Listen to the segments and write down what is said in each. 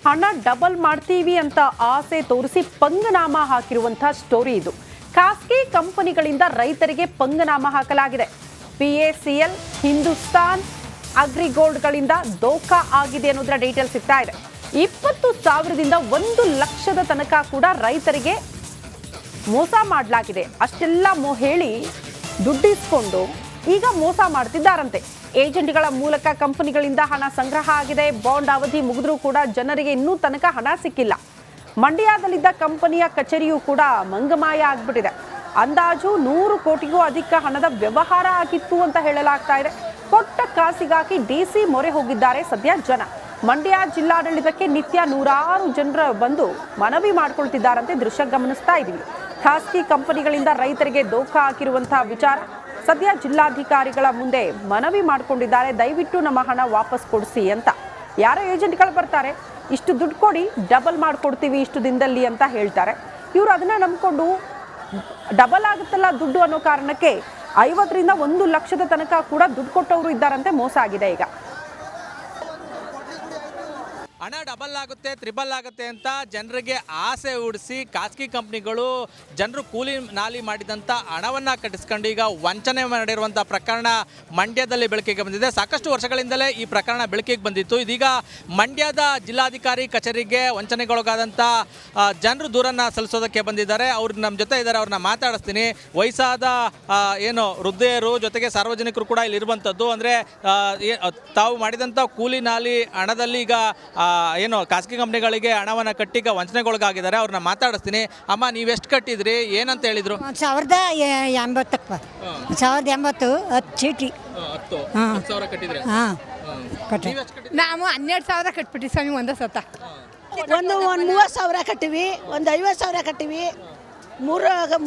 ಹಣ ಡಬಲ್ ಮಾಡ್ತೀವಿ ಅಂತ ಆಸೆ ತೋರಿಸಿ ಪಂಗನಾಮ ಹಾಕಿರುವಂತ ಸ್ಟೋರಿ ಇದು. ಖಾಸಗಿ ಕಂಪನಿಗಳಿಂದ ರೈತರಿಗೆ ಪಂಗನಾಮ ಹಾಕಲಾಗಿದೆ. PACL, ಹಿಂದೂಸ್ತಾನ್ ಅಗ್ರಿಗೋಲ್ಡ್ಗಳಿಂದ ದೋಖಾ ಆಗಿದೆ ಅನ್ನೋದರ ಡೀಟೇಲ್ ಸಿಗ್ತಾ ಇದೆ. 20,000ದಿಂದ 1 ಲಕ್ಷದ ತನಕ ಕೂಡ ರೈತರಿಗೆ ಮೋಸ ಮಾಡಲಾಗಿದೆ. ಅಷ್ಟೆಲ್ಲ ಹೇಳಿ ದುಡ್ಡಿಸ್ಕೊಂಡು ಈಗ ಮೋಸ ಮಾಡ್ತಿದ್ದಾರಂತೆ. ಏಜೆಂಟ್ಗಳ ಮೂಲಕ ಕಂಪನಿಗಳಿಂದ ಹಣ ಸಂಗ್ರಹ ಆಗಿದೆ. ಬಾಂಡ್ ಅವಧಿ ಮುಗಿದ್ರೂ ಕೂಡ ಜನರಿಗೆ ಇನ್ನೂ ತನಕ ಹಣ ಸಿಕ್ಕಿಲ್ಲ. ಮಂಡ್ಯದಲ್ಲಿದ್ದ ಕಂಪನಿಯ ಕಚೇರಿಯೂ ಕೂಡ ಮಂಗಮಾಯ ಆಗ್ಬಿಟ್ಟಿದೆ. ಅಂದಾಜು 100 ಕೋಟಿಗೂ ಅಧಿಕ ಹಣದ ವ್ಯವಹಾರ ಆಗಿತ್ತು ಅಂತ ಹೇಳಲಾಗ್ತಾ ಇದೆ. ಕೊಟ್ಟ ಕಾಸಿಗಾಗಿ DC ಮೊರೆ ಹೋಗಿದ್ದಾರೆ ಸದ್ಯ ಜನ. ಮಂಡ್ಯ ಜಿಲ್ಲಾಡಳಿತಕ್ಕೆ ನಿತ್ಯ ನೂರಾರು ಜನರು ಬಂದು ಮನವಿ ಮಾಡ್ಕೊಳ್ತಿದ್ದಾರಂತೆ. ದೃಶ್ಯ ಗಮನಿಸ್ತಾ ಇದೀವಿ. ಖಾಸಗಿ ಕಂಪನಿಗಳಿಂದ ರೈತರಿಗೆ ದೋಖಾ ಹಾಕಿರುವಂತಹ ವಿಚಾರ ಸದ್ಯ ಜಿಲ್ಲಾಧಿಕಾರಿಗಳ ಮುಂದೆ ಮನವಿ ಮಾಡಿಕೊಂಡಿದ್ದಾರೆ. ದಯವಿಟ್ಟು ನಮ್ಮ ಹಣ ವಾಪಸ್ ಕೊಡಿಸಿ ಅಂತ. ಯಾರೋ ಏಜೆಂಟ್ಗಳು ಬರ್ತಾರೆ, ಇಷ್ಟು ದುಡ್ಡು ಕೊಡಿ, ಡಬಲ್ ಮಾಡ್ಕೊಡ್ತೀವಿ ಇಷ್ಟು ದಿನದಲ್ಲಿ ಅಂತ ಹೇಳ್ತಾರೆ. ಇವರು ಅದನ್ನ ನಂಬ್ಕೊಂಡು ಡಬಲ್ ಆಗುತ್ತಲ್ಲ ದುಡ್ಡು ಅನ್ನೋ ಕಾರಣಕ್ಕೆ 50ರಿಂದ 1 ಲಕ್ಷದ ತನಕ ಕೂಡ ದುಡ್ಡು ಕೊಟ್ಟವರು ಇದ್ದಾರಂತೆ. ಮೋಸ ಆಗಿದೆ ಈಗ. ಹಣ ಡಬಲ್ ಆಗುತ್ತೆ, ತ್ರಿಬಲ್ ಆಗುತ್ತೆ ಅಂತ ಜನರಿಗೆ ಆಸೆ ಉಡಿಸಿ ಖಾಸಗಿ ಕಂಪ್ನಿಗಳು ಜನರು ಕೂಲಿ ನಾಲಿ ಮಾಡಿದಂಥ ಹಣವನ್ನು ಕಟ್ಟಿಸ್ಕೊಂಡು ಈಗ ವಂಚನೆ ಮಾಡಿರುವಂಥ ಪ್ರಕರಣ ಮಂಡ್ಯದಲ್ಲಿ ಬೆಳಕಿಗೆ ಬಂದಿದೆ. ಸಾಕಷ್ಟು ವರ್ಷಗಳಿಂದಲೇ ಈ ಪ್ರಕರಣ ಬೆಳಕಿಗೆ ಬಂದಿತ್ತು. ಇದೀಗ ಮಂಡ್ಯದ ಜಿಲ್ಲಾಧಿಕಾರಿ ಕಚೇರಿಗೆ ವಂಚನೆಗೊಳಗಾದಂಥ ಜನರು ದೂರನ್ನು ಸಲ್ಲಿಸೋದಕ್ಕೆ ಬಂದಿದ್ದಾರೆ. ಅವ್ರು ನಮ್ಮ ಜೊತೆ ಇದ್ದಾರೆ, ಅವ್ರನ್ನ ಮಾತಾಡಿಸ್ತೀನಿ. ವಯಸ್ಸಾದ ಏನು ವೃದ್ಧೆಯರು ಜೊತೆಗೆ ಸಾರ್ವಜನಿಕರು ಕೂಡ ಇಲ್ಲಿರುವಂಥದ್ದು. ಅಂದರೆ ತಾವು ಮಾಡಿದಂಥ ಕೂಲಿ ನಾಲಿ ಹಣದಲ್ಲಿ ಈಗ ಏನು ಖಾಸಗಿ ಕಂಪ್ನಿಗಳಿಗೆ ಹಣವನ್ನು ಕಟ್ಟಿಗ ವಂಚನೆಗೊಳಗಾಗಿದ್ದಾರೆ. ಅವ್ರನ್ನ ಮಾತಾಡಿಸ್ತೀನಿ. ಅಮ್ಮ, ನೀವೆಷ್ಟು ಕಟ್ಟಿದ್ರಿ, ಏನಂತ ಹೇಳಿದ್ರು? 1080 1080 10 ಚೀಟಿ 10,000 ಕಟ್ಟಿದ್ರೆ. ನಾವು 12,000 ಕಟ್ಬಿಟ್ಟಿ ಸ್ವಾಮಿ. ಒಂದೇ ಸತ ಒಂದು 30,000 ಕಟ್ಟಿವಿ, ಒಂದು 50,000 ಕಟ್ಟಿವಿ,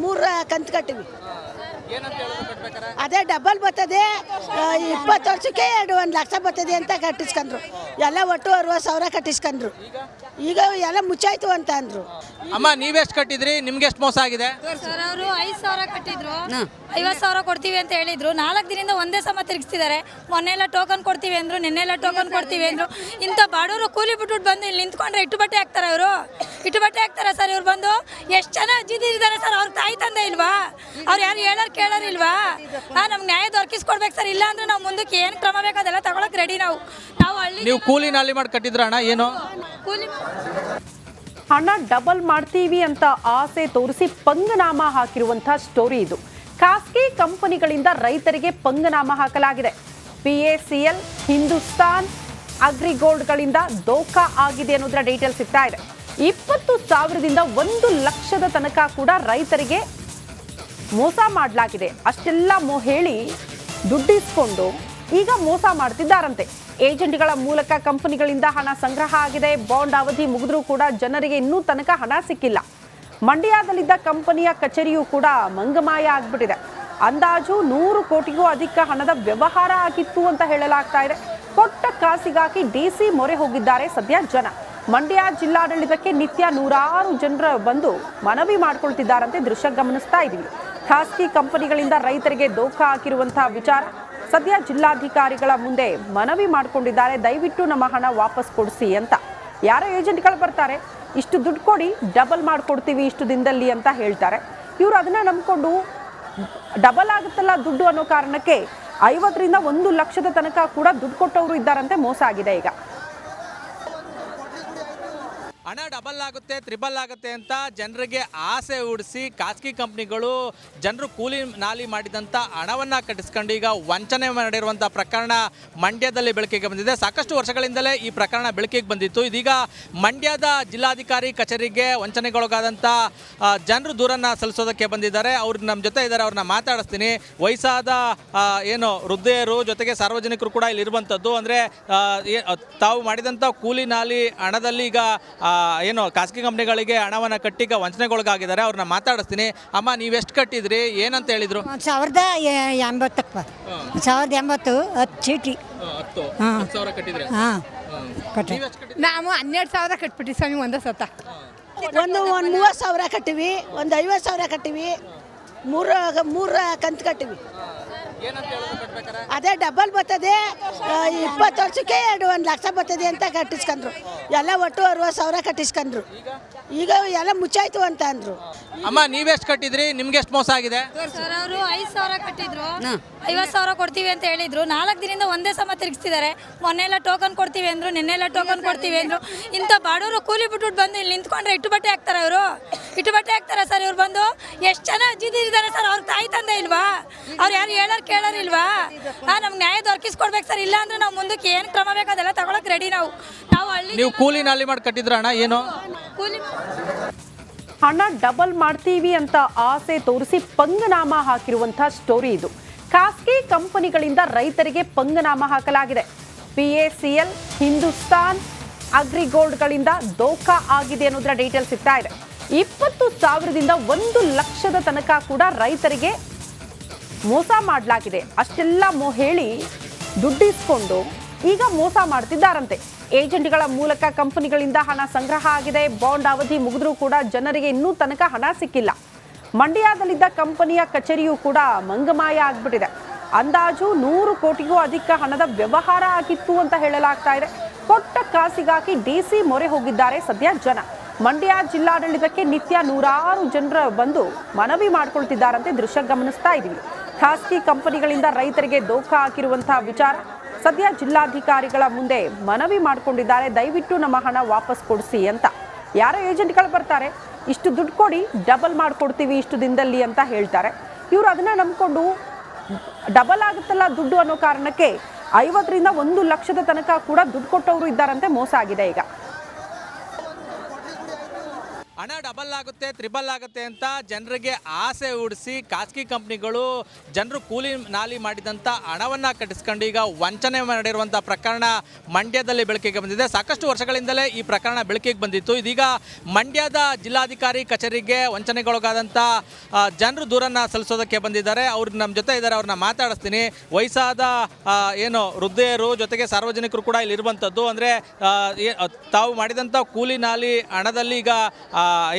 ಮೂರ ಕಂತು ಕಟ್ಟಿವಿ. ಅದೇ ಡಬಲ್ ಬರ್ತದೆ, 20 ವರ್ಷಕ್ಕೆ 1 ಲಕ್ಷ ಬರ್ತದೆ ಅಂತ ಕಟ್ಟಿಸ್ಕೊಂಡ್ರು. ಎಲ್ಲ ಒಟ್ಟು 60,000 ಕಟ್ಟಿಸ್ಕೊಂಡ್ರು. ಈಗ ಎಲ್ಲ ಮುಚ್ಚಾಯ್ತು ಅಂತ ಅಂದ್ರು. ಅಮ್ಮ, ನೀವೆಷ್ಟು ಕಟ್ಟಿದ್ರಿ? ನಿಮ್ಗೆ ಎಷ್ಟು ಮೋಸ ಆಗಿದೆ? ಸರ್, ಅವರು 5,000 ಕಟ್ಟಿದ್ರು, 50,000 ಕೊಡ್ತೀವಿ ಅಂತ ಹೇಳಿದ್ರು. 4 ದಿನದಿಂದ ಒಂದೇ ಸಮ ತಿರುಗಿಸ್ತಿದ್ದಾರೆ. ಮೊನ್ನೆಲ್ಲ ಟೋಕನ್ ಕೊಡ್ತೀವಿ ಅಂದ್ರು, ನಿನ್ನೆಲ್ಲ ಟೋಕನ್ ಕೊಡ್ತೀವಿ ಅಂದ್ರು. ಇಂಥ ಬಡವರು ಕೂಲಿ ಬಿಟ್ಬಿಟ್ಟು ಬಂದು ಇಲ್ಲಿ ನಿಂತ್ಕೊಂಡ್ರೆ ಇಟ್ಟು ಬಟ್ಟೆ ಹಾಕ್ತಾರೆ. ಇವರು ಇಟ್ಟು ಬಟ್ಟೆ ಹಾಕ್ತಾರೆ ಸರ್. ಇವ್ರು ಬಂದು ಎಷ್ಟು ಜನ ಅಜ್ಜಿದಿದ್ದಾರೆ ಸರ್. ಅವ್ರ ತಾಯಿ ತಂದೆ ಇಲ್ವಾ? ಅವ್ರು ಯಾರು ಹೇಳೋರು ಕೇಳೋರಿಲ್ವಾ? ನಮ್ಗೆ ನ್ಯಾಯ ದೊರಕಿಸ್ಕೊಡ್ಬೇಕು ಸರ್. ಇಲ್ಲ ಅಂದ್ರೆ ನಾವು ಮುಂದಕ್ಕೆ ಏನು ಕ್ರಮ ಬೇಕು ಅದೆಲ್ಲ ತಗೊಳಕ್ ರೆಡಿ. ನಾವು ಹಳ್ಳಿ ನೀವು ಕೂಲಿ ನಾಲಿ ಮಾಡಿ ಕಟ್ಟಿದ್ರ ಹಣ ಏನು? ಕೂಲಿ ಹಣ ಡಬಲ್ ಮಾಡ್ತೀವಿ ಅಂತ ಆಸೆ ತೋರಿಸಿ ಪಂಗನಾಮ ಹಾಕಿರುವಂತಹ ಸ್ಟೋರಿ ಇದು. ಖಾಸಗಿ ಕಂಪನಿಗಳಿಂದ ರೈತರಿಗೆ ಪಂಗನಾಮ ಹಾಕಲಾಗಿದೆ. PACL, ಹಿಂದೂಸ್ತಾನ್ ಅಗ್ರಿಗೋಲ್ಡ್ಗಳಿಂದ ದೋಖಾ ಆಗಿದೆ ಅನ್ನೋದರ ಡೀಟೇಲ್ ಸಿಗ್ತಾ ಇದೆ. 20,000ದಿಂದ 1 ಲಕ್ಷದ ತನಕ ಕೂಡ ರೈತರಿಗೆ ಮೋಸ ಮಾಡಲಾಗಿದೆ. ಅಷ್ಟೆಲ್ಲ ಹೇಳಿ ದುಡ್ಡಿಸ್ಕೊಂಡು ಈಗ ಮೋಸ ಮಾಡ್ತಿದ್ದಾರಂತೆ. ಏಜೆಂಟ್ಗಳ ಮೂಲಕ ಕಂಪನಿಗಳಿಂದ ಹಣ ಸಂಗ್ರಹ ಆಗಿದೆ. ಬಾಂಡ್ ಅವಧಿ ಮುಗಿದ್ರೂ ಕೂಡ ಜನರಿಗೆ ಇನ್ನೂ ತನಕ ಹಣ ಸಿಕ್ಕಿಲ್ಲ. ಮಂಡ್ಯದಲ್ಲಿದ್ದ ಕಂಪನಿಯ ಕಚೇರಿಯೂ ಕೂಡ ಮಂಗಮಾಯ ಆಗ್ಬಿಟ್ಟಿದೆ. ಅಂದಾಜು 100 ಕೋಟಿಗೂ ಅಧಿಕ ಹಣದ ವ್ಯವಹಾರ ಆಗಿತ್ತು ಅಂತ ಹೇಳಲಾಗ್ತಾ ಇದೆ. ಕೊಟ್ಟ ಕಾಸಿಗಾಗಿ DC ಮೊರೆ ಹೋಗಿದ್ದಾರೆ ಸದ್ಯ ಜನ. ಮಂಡ್ಯ ಜಿಲ್ಲಾಡಳಿತಕ್ಕೆ ನಿತ್ಯ ನೂರಾರು ಜನರು ಬಂದು ಮನವಿ ಮಾಡ್ಕೊಳ್ತಿದ್ದಾರಂತೆ. ದೃಶ್ಯ ಗಮನಿಸ್ತಾ ಇದೀವಿ. ಖಾಸಗಿ ಕಂಪನಿಗಳಿಂದ ರೈತರಿಗೆ ದೋಖಾ ಹಾಕಿರುವಂತಹ ವಿಚಾರ ಸದ್ಯ ಜಿಲ್ಲಾಧಿಕಾರಿಗಳ ಮುಂದೆ ಮನವಿ ಮಾಡಿಕೊಂಡಿದ್ದಾರೆ. ದಯವಿಟ್ಟು ನಮ್ಮ ಹಣ ವಾಪಸ್ ಕೊಡಿಸಿ ಅಂತ. ಯಾರೋ ಏಜೆಂಟ್ಗಳು ಬರ್ತಾರೆ, ಇಷ್ಟು ದುಡ್ಡು ಕೊಡಿ, ಡಬಲ್ ಮಾಡ್ಕೊಡ್ತೀವಿ ಇಷ್ಟು ದಿನದಲ್ಲಿ ಅಂತ ಹೇಳ್ತಾರೆ. ಇವರು ಅದನ್ನ ನಂಬ್ಕೊಂಡು ಡಬಲ್ ಆಗುತ್ತಲ್ಲ ದುಡ್ಡು ಅನ್ನೋ ಕಾರಣಕ್ಕೆ 50ರಿಂದ 1 ಲಕ್ಷದ ತನಕ ಕೂಡ ದುಡ್ಡು ಕೊಟ್ಟವರು ಇದ್ದಾರಂತೆ. ಮೋಸ ಆಗಿದೆ ಈಗ. ಹಣ ಡಬಲ್ ಆಗುತ್ತೆ, ತ್ರಿಬಲ್ ಆಗುತ್ತೆ ಅಂತ ಜನರಿಗೆ ಆಸೆ ಉಡಿಸಿ ಖಾಸಗಿ ಕಂಪ್ನಿಗಳು ಜನರು ಕೂಲಿ ನಾಲಿ ಮಾಡಿದಂಥ ಹಣವನ್ನು ಕಟ್ಟಿಸ್ಕೊಂಡು ಈಗ ವಂಚನೆ ಮಾಡಿರುವಂಥ ಪ್ರಕರಣ ಮಂಡ್ಯದಲ್ಲಿ ಬೆಳಕಿಗೆ ಬಂದಿದೆ. ಸಾಕಷ್ಟು ವರ್ಷಗಳಿಂದಲೇ ಈ ಪ್ರಕರಣ ಬೆಳಕಿಗೆ ಬಂದಿತ್ತು. ಇದೀಗ ಮಂಡ್ಯದ ಜಿಲ್ಲಾಧಿಕಾರಿ ಕಚೇರಿಗೆ ವಂಚನೆಗೊಳಗಾದಂಥ ಜನರು ದೂರನ್ನು ಸಲ್ಲಿಸೋದಕ್ಕೆ ಬಂದಿದ್ದಾರೆ. ಅವ್ರು ನಮ್ಮ ಜೊತೆ ಇದ್ದಾರೆ, ಅವ್ರನ್ನ ಮಾತಾಡಿಸ್ತೀನಿ. ವಯಸ್ಸಾದ ಏನು ವೃದ್ಧೆಯರು ಜೊತೆಗೆ ಸಾರ್ವಜನಿಕರು ಕೂಡ ಇಲ್ಲಿರುವಂಥದ್ದು. ಅಂದರೆ ತಾವು ಮಾಡಿದಂಥ ಕೂಲಿ ನಾಲಿ ಹಣದಲ್ಲಿ ಈಗ ಏನು ಖಾಸಗಿ ಕಂಪ್ನಿಗಳಿಗೆ ಹಣವನ್ನು ಕಟ್ಟಿಗ ವಂಚನೆಗೊಳಗಾಗಿದ್ದಾರೆ. ಅವ್ರನ್ನ ಮಾತಾಡಿಸ್ತೀನಿ. ಅಮ್ಮ, ನೀವೆಷ್ಟು ಕಟ್ಟಿದ್ರಿ, ಏನಂತ ಹೇಳಿದ್ರು? 1080 1080 10 ಚೀಟಿ 10,000 ಕಟ್ಟಿದ್ರೆ. ನಾವು 12,000 ಕಟ್ಬಿಟ್ಟಿ ಸ್ವಾಮಿ. ಒಂದೇ ಸತ ಒಂದು 30,000 ಕಟ್ಟಿವಿ, ಒಂದು 50,000 ಕಟ್ಟಿವಿ, ಮೂರ ಕಂತು ಕಟ್ಟಿವಿ. ಏನಂತ ಹೇಳಿದ್ರು ಕಟ್ಬೇಕಾರೆ? ಅದೇ ಡಬಲ್ ಬರ್ತದೆ 20 ವರ್ಷಕ್ಕೆ 1 ಲಕ್ಷ ಬರ್ತದೆ ಅಂತ ಕಟ್ಟಿಸ್ಕೊಂಡ್ರು. ಎಲ್ಲ ಒಟ್ಟು 60,000 ಕಟ್ಟಿಸ್ಕೊಂಡ್ರು. ಈಗ ಎಲ್ಲ ಮುಚ್ಚಾಯ್ತು ಅಂತ ಅಂದ್ರು. ಅಮ್ಮ ನೀವೆಷ್ಟು ಕಟ್ಟಿದ್ರಿ? ನಿಮ್ಗೆ ಎಷ್ಟು ಮೋಸ ಆಗಿದೆ? ಸರ್ ಅವರು 5,000 ಕಟ್ಟಿದ್ರು, 50,000 ಕೊಡ್ತೀವಿ ಅಂತ ಹೇಳಿದ್ರು. 4 ದಿನದಿಂದ ಒಂದೇ ಸಮ ತಿರುಗಿಸ್ತಿದ್ದಾರೆ. ಮೊನ್ನೆಲ್ಲ ಟೋಕನ್ ಕೊಡ್ತೀವಿ ಅಂದ್ರು, ನಿನ್ನೆಲ್ಲ ಟೋಕನ್ ಕೊಡ್ತೀವಿ ಅಂದ್ರು. ಇಂಥ ಬಡವರು ಕೂಲಿ ಬಿಟ್ಬಿಟ್ಟು ಬಂದು ಇಲ್ಲಿ ನಿಂತ್ಕೊಂಡ್ರೆ ಇಟ್ಟು ಬಟ್ಟೆ ಹಾಕ್ತಾರೆ. ಇವರು ಇಟ್ಟು ಬಟ್ಟೆ ಹಾಕ್ತಾರೆ ಸರ್. ಇವ್ರು ಬಂದು ಎಷ್ಟು ಜನ ಅಜ್ಜಿದಿದ್ದಾರೆ ಸರ್. ಅವ್ರ ತಾಯಿ ತಂದೆ ಇಲ್ವಾ? ಅವ್ರು ಯಾರು ಹೇಳೋರು ಕೇಳೋರು ಇಲ್ವಾ? ನಮ್ಗೆ ನ್ಯಾಯ ದೊರಕಿಸ್ಕೊಡ್ಬೇಕು ಸರ್. ಇಲ್ಲ ಅಂದ್ರೆ ನಾವು ಮುಂದಕ್ಕೆ ಏನು ಕ್ರಮ ಬೇಕು ಅದೆಲ್ಲ ತಗೊಳಕ್ ರೆಡಿ. ನಾವು ಹಳ್ಳಿ ನೀವು ಕೂಲಿ ನಾಲಿ ಮಾಡಿ ಕಟ್ಟಿದ್ರ ಅಣ್ಣ? ಏನು ಕೂಲಿ ಹಣ ಡಬಲ್ ಮಾಡ್ತೀವಿ ಅಂತ ಆಸೆ ತೋರಿಸಿ ಪಂಗನಾಮ ಹಾಕಿರುವಂಥ ಸ್ಟೋರಿ ಇದು. ಖಾಸಗಿ ಕಂಪನಿಗಳಿಂದ ರೈತರಿಗೆ ಪಂಗನಾಮ ಹಾಕಲಾಗಿದೆ. PACL, ಹಿಂದೂಸ್ತಾನ್ ಅಗ್ರಿಗೋಲ್ಡ್ಗಳಿಂದ ದೋಖಾ ಆಗಿದೆ ಅನ್ನೋದರ ಡೀಟೇಲ್ಸ್ ಸಿಗ್ತಾ ಇದೆ. 20,000ದಿಂದ 1 ಲಕ್ಷದ ತನಕ ಕೂಡ ರೈತರಿಗೆ ಮೋಸ ಮಾಡಲಾಗಿದೆ. ಅಷ್ಟೆಲ್ಲ ಹೇಳಿ ದುಡ್ಡಿಸ್ಕೊಂಡು ಈಗ ಮೋಸ ಮಾಡ್ತಿದ್ದಾರಂತೆ. ಏಜೆಂಟ್ಗಳ ಮೂಲಕ ಕಂಪನಿಗಳಿಂದ ಹಣ ಸಂಗ್ರಹ ಆಗಿದೆ. ಬಾಂಡ್ ಅವಧಿ ಮುಗಿದ್ರೂ ಕೂಡ ಜನರಿಗೆ ಇನ್ನೂ ತನಕ ಹಣ ಸಿಕ್ಕಿಲ್ಲ. ಮಂಡ್ಯದಲ್ಲಿದ್ದ ಕಂಪನಿಯ ಕಚೇರಿಯೂ ಕೂಡ ಮಂಗಮಾಯ ಆಗ್ಬಿಟ್ಟಿದೆ. ಅಂದಾಜು 100 ಕೋಟಿಗೂ ಅಧಿಕ ಹಣದ ವ್ಯವಹಾರ ಆಗಿತ್ತು ಅಂತ ಹೇಳಲಾಗ್ತಾ ಇದೆ. ಕೊಟ್ಟ ಕಾಸಿಗಾಗಿ DC ಮೊರೆ ಹೋಗಿದ್ದಾರೆ ಸದ್ಯ ಜನ. ಮಂಡ್ಯ ಜಿಲ್ಲಾಡಳಿತಕ್ಕೆ ನಿತ್ಯ 100 ಜನರು ಬಂದು ಮನವಿ ಮಾಡ್ಕೊಳ್ತಿದ್ದಾರಂತೆ. ದೃಶ್ಯ ಗಮನಿಸ್ತಾ ಇದೀವಿ. ಖಾಸಗಿ ಕಂಪನಿಗಳಿಂದ ರೈತರಿಗೆ ದೋಖಾ ಹಾಕಿರುವಂತಹ ವಿಚಾರ ಸದ್ಯ ಜಿಲ್ಲಾಧಿಕಾರಿಗಳ ಮುಂದೆ ಮನವಿ ಮಾಡಿಕೊಂಡಿದ್ದಾರೆ. ದಯವಿಟ್ಟು ನಮ್ಮ ಹಣ ವಾಪಸ್ ಕೊಡಿಸಿ ಅಂತ. ಯಾರೋ ಏಜೆಂಟ್ಗಳು ಬರ್ತಾರೆ, ಇಷ್ಟು ದುಡ್ಡು ಕೊಡಿ, ಡಬಲ್ ಮಾಡಿಕೊಡ್ತೀವಿ ಇಷ್ಟು ದಿನದಲ್ಲಿ ಅಂತ ಹೇಳ್ತಾರೆ. ಇವರು ಅದನ್ನ ನಂಬಿಕೊಂಡು ಡಬಲ್ ಆಗುತ್ತಲ್ಲ ದುಡ್ಡು ಅನ್ನೋ ಕಾರಣಕ್ಕೆ 50ರಿಂದ 1 ಲಕ್ಷದ ತನಕ ಕೂಡ ದುಡ್ಡು ಕೊಟ್ಟವರು ಇದ್ದಾರಂತೆ. ಮೋಸ ಆಗಿದೆ ಈಗ. ಹಣ ಡಬಲ್ ಆಗುತ್ತೆ, ತ್ರಿಬಲ್ ಆಗುತ್ತೆ ಅಂತ ಜನರಿಗೆ ಆಸೆ ಹುಡಿಸಿ ಖಾಸಗಿ ಕಂಪ್ನಿಗಳು ಜನರು ಕೂಲಿ ನಾಲಿ ಮಾಡಿದಂಥ ಹಣವನ್ನು ಕಟ್ಟಿಸ್ಕೊಂಡು ಈಗ ವಂಚನೆ ಮಾಡಿರುವಂಥ ಪ್ರಕರಣ ಮಂಡ್ಯದಲ್ಲಿ ಬೆಳಕಿಗೆ ಬಂದಿದೆ. ಸಾಕಷ್ಟು ವರ್ಷಗಳಿಂದಲೇ ಈ ಪ್ರಕರಣ ಬೆಳಕಿಗೆ ಬಂದಿತ್ತು. ಇದೀಗ ಮಂಡ್ಯದ ಜಿಲ್ಲಾಧಿಕಾರಿ ಕಚೇರಿಗೆ ವಂಚನೆಗೊಳಗಾದಂಥ ಜನರು ದೂರನ್ನು ಸಲ್ಲಿಸೋದಕ್ಕೆ ಬಂದಿದ್ದಾರೆ. ಅವ್ರು ನಮ್ಮ ಜೊತೆ ಇದ್ದಾರೆ, ಅವ್ರನ್ನ ಮಾತಾಡಿಸ್ತೀನಿ. ವಯಸ್ಸಾದ ಏನು ವೃದ್ಧೆಯರು ಜೊತೆಗೆ ಸಾರ್ವಜನಿಕರು ಕೂಡ ಇಲ್ಲಿ ಇರುವಂಥದ್ದು. ಅಂದರೆ ತಾವು ಮಾಡಿದಂಥ ಕೂಲಿ ನಾಲಿ ಹಣದಲ್ಲಿ ಈಗ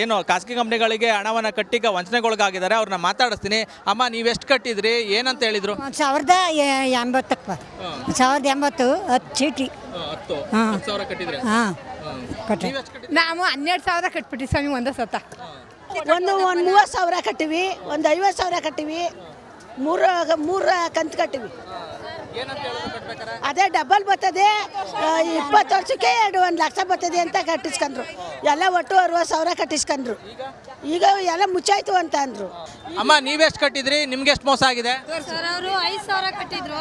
ಏನು ಖಾಸಗಿ ಕಂಪ್ನಿಗಳಿಗೆ ಹಣವನ್ನು ಕಟ್ಟಿ ಈಗ ವಂಚನೆಗೊಳಗಾಗಿದ್ದಾರೆ. ಅವ್ರನ್ನ ಮಾತಾಡಿಸ್ತೀನಿ. ಅಮ್ಮ ನೀವೆಷ್ಟು ಕಟ್ಟಿದ್ರಿ? ಏನಂತ ಹೇಳಿದ್ರು? 1,080 1,080 10 ಚೀಟಿ. 10,000 ಕಟ್ಟಿದ್ರೆ? ಕಟ್ಟಿ ನಾವು 12,000 ಕಟ್ಬಿಟ್ಟು ಸ್ವಾಮಿ ಒಂದೇ ಸತ. ಒಂದು 30,000 ಕಟ್ಟಿವಿ, ಒಂದು 50,000 ಕಟ್ಟಿವಿ, ಮೂರು ಕಂತು ಕಟ್ಟಿವಿ. ಅದೇ ಡಬಲ್ ಬರ್ತದೆ 20 ವರ್ಷಕ್ಕೆ 1 ಲಕ್ಷ ಬರ್ತದೆ ಅಂತ ಕಟ್ಟಿಸ್ಕೊಂಡ್ರು. ಎಲ್ಲ ಒಟ್ಟು 60,000 ಕಟ್ಟಿಸ್ಕೊಂಡ್ರು. ಈಗ ಎಲ್ಲ ಮುಚ್ಚಾಯ್ತು ಅಂತ ಅಂದ್ರು. ಅಮ್ಮ ನೀವೆಷ್ಟು ಕಟ್ಟಿದ್ರಿ? ನಿಮ್ಗೆ ಎಷ್ಟು ಮೋಸ ಆಗಿದೆ? ಸರ್ ಅವರು 5,000 ಕಟ್ಟಿದ್ರು,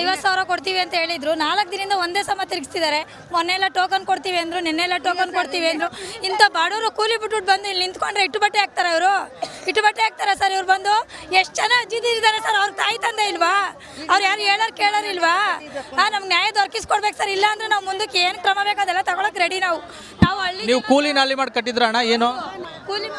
50,000 ಕೊಡ್ತೀವಿ ಅಂತ ಹೇಳಿದ್ರು. 4 ದಿನದಿಂದ ಒಂದೇ ಸಮ ತಿರುಗಿಸ್ತಿದ್ದಾರೆ. ಮೊನ್ನೆಲ್ಲ ಟೋಕನ್ ಕೊಡ್ತೀವಿ ಅಂದ್ರು, ನಿನ್ನೆಲ್ಲ ಟೋಕನ್ ಕೊಡ್ತೀವಿ ಅಂದ್ರು. ಇಂಥ ಬಡವರು ಕೂಲಿ ಬಿಟ್ಬಿಟ್ಟು ಬಂದು ಇಲ್ಲಿ ನಿಂತ್ಕೊಂಡ್ರೆ ಇಟ್ಟು ಬಟ್ಟೆ ಹಾಕ್ತಾರೆ. ಇವರು ಇಟ್ಟು ಬಟ್ಟೆ ಹಾಕ್ತಾರೆ ಸರ್. ಇವ್ರು ಬಂದು ಎಷ್ಟು ಜನ ಅಜ್ಜಿದಿದ್ದಾರೆ ಸರ್. ಅವ್ರ ತಾಯಿ ತಂದೆ ಇಲ್ವಾ? ಅವ್ರು ಯಾರು ಹೇಳೋರು ಕೇಳೋರು ಇಲ್ವಾ? ನಮ್ಗೆ ನ್ಯಾಯ ದೊರಕಿಸ್ಕೊಡ್ಬೇಕು ಸರ್. ಇಲ್ಲ ಅಂದ್ರೆ ನಾವು ಮುಂದಕ್ಕೆ ಏನು ಕ್ರಮ ಬೇಕು ಅದೆಲ್ಲ ತಗೊಳಕ್ ರೆಡಿ. ನಾವು ಹಳ್ಳಿ ನೀವು ಕೂಲಿ ನಾಲಿ ಮಾಡಿ ಕಟ್ಟಿದ್ರ ಅಣ್ಣ? ಏನು ಕೂಲಿ